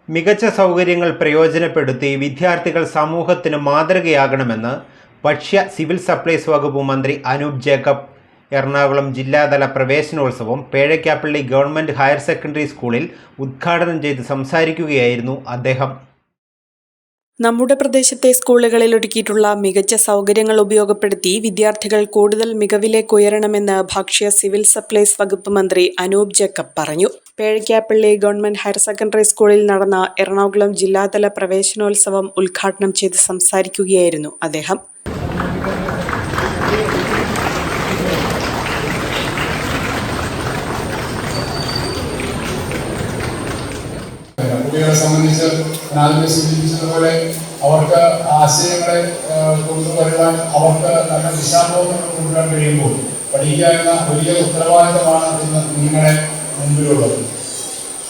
മികച്ച സൗകര്യങ്ങൾ പ്രയോജനപ്പെടുത്തി വിദ്യാർത്ഥികൾ സമൂഹത്തിന് മാതൃകയാകണമെന്ന് ഭക്ഷ്യ സിവിൽ സപ്ലൈസ് വകുപ്പ് മന്ത്രി അനൂപ് ജേക്കബ് എറണാകുളം ജില്ലാതല പ്രവേശനോത്സവം പേഴയ്ക്കാപ്പള്ളി ഗവൺമെന്റ് ഹയർ സെക്കൻഡറി സ്കൂളിൽ ഉദ്ഘാടനം ചെയ്ത് സംസാരിക്കുകയായിരുന്നു അദ്ദേഹം. നമ്മുടെ പ്രദേശത്തെ സ്കൂളുകളിൽ ഒരുക്കിയിട്ടുള്ള മികച്ച സൗകര്യങ്ങൾ ഉപയോഗപ്പെടുത്തി വിദ്യാർത്ഥികൾ കൂടുതൽ മികവിലേക്ക് ഉയരണമെന്ന് ഭക്ഷ്യ സിവിൽ സപ്ലൈസ് വകുപ്പ് മന്ത്രി അനൂപ് ജേക്കബ് പറഞ്ഞു. പേഴയ്ക്കാപ്പള്ളി ഗവൺമെന്റ് ഹയർ സെക്കൻഡറി സ്കൂളിൽ നടന്ന എറണാകുളം ജില്ലാതല പ്രവേശനോത്സവം ഉദ്ഘാടനം ചെയ്ത് സംസാരിക്കുകയായിരുന്നു അദ്ദേഹം. കുട്ടികളെ സംബന്ധിച്ച് ആദ്യമേ സൂചിപ്പിച്ചതുപോലെ അവർക്ക് ആശയങ്ങളെ കൊണ്ടുവരുവാൻ, അവർക്ക് നല്ല ദിശാബോധങ്ങൾ കൊണ്ടുവരാൻ കഴിയുമ്പോൾ പഠിക്കുക എന്ന വലിയ ഉത്തരവാദിത്തമാണ് ഇന്ന് നിങ്ങളുടെ മുമ്പിലുള്ളത്.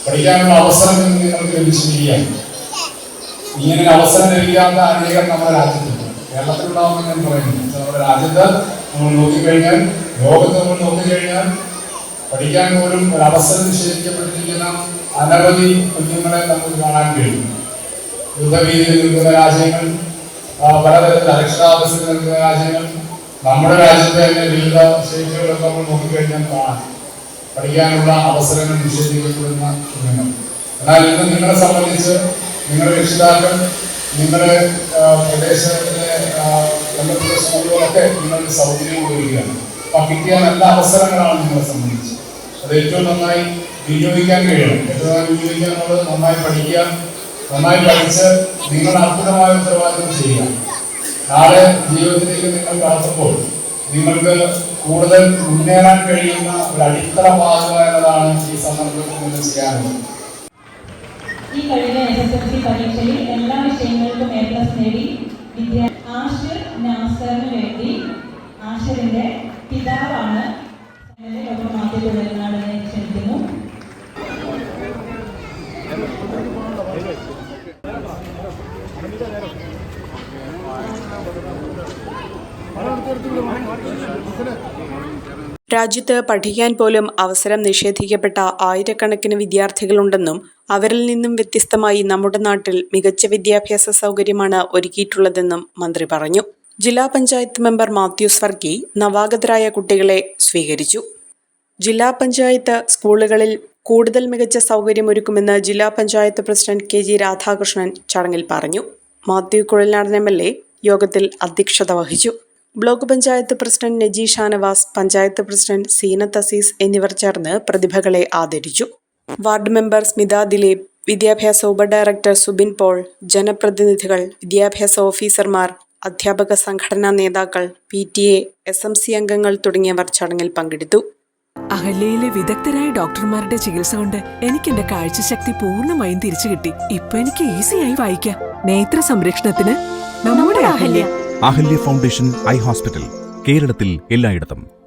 പഠിക്കാനുള്ള അവസരം നിങ്ങൾക്ക് ലഭിച്ചിരിക്കുകയാണ്. ഇങ്ങനെ അവസരം ലഭിക്കാത്ത അനേകം നമ്മുടെ രാജ്യത്തുണ്ട്. കേരളത്തിലുണ്ടാവുമെന്ന് ഞാൻ പറയുന്നു. നമ്മുടെ രാജ്യത്ത് നമ്മൾ നോക്കിക്കഴിഞ്ഞാൽ, ലോകത്ത് നമ്മൾ നോക്കിക്കഴിഞ്ഞാൽ പഠിക്കാൻ പോലും ഒരു അവസരം നിഷേധിക്കപ്പെട്ടിരിക്കുന്ന അനവധി കുഞ്ഞുങ്ങളെ നമുക്ക് കാണാൻ കഴിയും. യുദ്ധഭീതിയിൽ നിൽക്കുന്ന രാജ്യങ്ങൾ, പലതരത്തിൽ അരക്ഷരാവസ്ഥയിൽ നിൽക്കുന്ന രാജ്യങ്ങൾ, നമ്മുടെ രാജ്യത്തെ തന്നെ വിവിധ ശേഷികളൊക്കെ നമ്മൾ നോക്കിക്കഴിഞ്ഞാൽ കാണാം പഠിക്കാനുള്ള അവസരങ്ങൾ നിഷേധിക്കപ്പെടുന്ന കുഞ്ഞുങ്ങൾ. എന്നാൽ ഇന്ന് നിങ്ങളെ സംബന്ധിച്ച് നിങ്ങളുടെ രക്ഷിതാക്കൾ, നിങ്ങളുടെ പ്രദേശത്തിലെ ബന്ധപ്പെട്ട സ്കൂളുകളൊക്കെ നിങ്ങൾക്ക് സൗകര്യം കൊടുക്കുകയാണ്. അപ്പം കിട്ടിയ നല്ല അവസരങ്ങളാണ് നിങ്ങളെ സംബന്ധിച്ച്. അത് ഏറ്റവും നന്നായി വിനിയോഗിക്കാൻ കഴിയണം. ഏറ്റവും നന്നായി വിനിയോഗിക്കാൻ എന്നുള്ളത് നന്നായി പഠിക്കുക, നന്നായി പഠിച്ച് നിങ്ങളുടെ അർപ്പണമായ ഉത്തരവാദിത്വം ചെയ്യുക. നാളെ ജീവിതത്തിലേക്ക് നിങ്ങൾ കടത്തുമ്പോൾ നിങ്ങൾക്ക് കൂടുതൽ മുന്നേറാൻ കഴിയുന്ന ഒരു അടിത്തറ പാകുക എന്നതാണ് ഈ സന്ദർഭത്തിൽ നിങ്ങൾ ചെയ്യാനുള്ളത്. ഈ കഴിഞ്ഞ SSLC പരീക്ഷയിൽ എല്ലാ വിഷയങ്ങൾക്കും A+ നേടി ആഷിർ നാസറിന് വേണ്ടി ആഷിറിന്റെ പിതാവാണ് മാധ്യമ ക്ഷണിക്കുന്നു. രാജ്യത്ത് പഠിക്കാൻ പോലും അവസരം നിഷേധിക്കപ്പെട്ട ആയിരക്കണക്കിന് വിദ്യാർത്ഥികളുണ്ടെന്നും അവരിൽ നിന്നും വ്യത്യസ്തമായി നമ്മുടെ നാട്ടിൽ മികച്ച വിദ്യാഭ്യാസ സൗകര്യമാണ് ഒരുക്കിയിട്ടുള്ളതെന്നും മന്ത്രി പറഞ്ഞു. ജില്ലാ പഞ്ചായത്ത് മെമ്പർ മാത്യൂസ് വർഗി നവാഗതരായ കുട്ടികളെ സ്വീകരിച്ചു. ജില്ലാ പഞ്ചായത്ത് സ്കൂളുകളിൽ കൂടുതൽ മികച്ച സൗകര്യമൊരുക്കുമെന്ന് ജില്ലാ പഞ്ചായത്ത് പ്രസിഡന്റ് KG രാധാകൃഷ്ണൻ ചടങ്ങിൽ പറഞ്ഞു. മാത്യു കുഴൽനാടൻ MLA യോഗത്തിൽ അധ്യക്ഷത വഹിച്ചു. Block panchayat president Naji Shanavas, panchayat president Seenath Azeez എന്നിവർ ചേർന്ന് പ്രതിഭകളെ ആദരിച്ചു. വാർഡ് മെമ്പർ സ്മിത ദിലീപ്, വിദ്യാഭ്യാസ ഉപഡയറക്ടർ സുബിൻ പോൾ, ജനപ്രതിനിധികൾ, വിദ്യാഭ്യാസ ഓഫീസർമാർ, അധ്യാപക സംഘടനാ നേതാക്കൾ, PTA, SMC അംഗങ്ങൾ തുടങ്ങിയവർ ചടങ്ങിൽ പങ്കെടുത്തു. അഹല്യയിലെ വിദഗ്ധരായ ഡോക്ടർമാരുടെ ചികിത്സ കൊണ്ട് എനിക്ക് എന്റെ കാഴ്ചശക്തി പൂർണ്ണമായും തിരിച്ചു കിട്ടി. ഇപ്പൊ എനിക്ക് ഈസിയായി വായിക്കാം. നേത്ര സംരക്ഷണത്തിന് നമ്മുടെ Ahalya. Ahalya foundation eye hospital, കേരളത്തിൽ എല്ലായിടത്തും.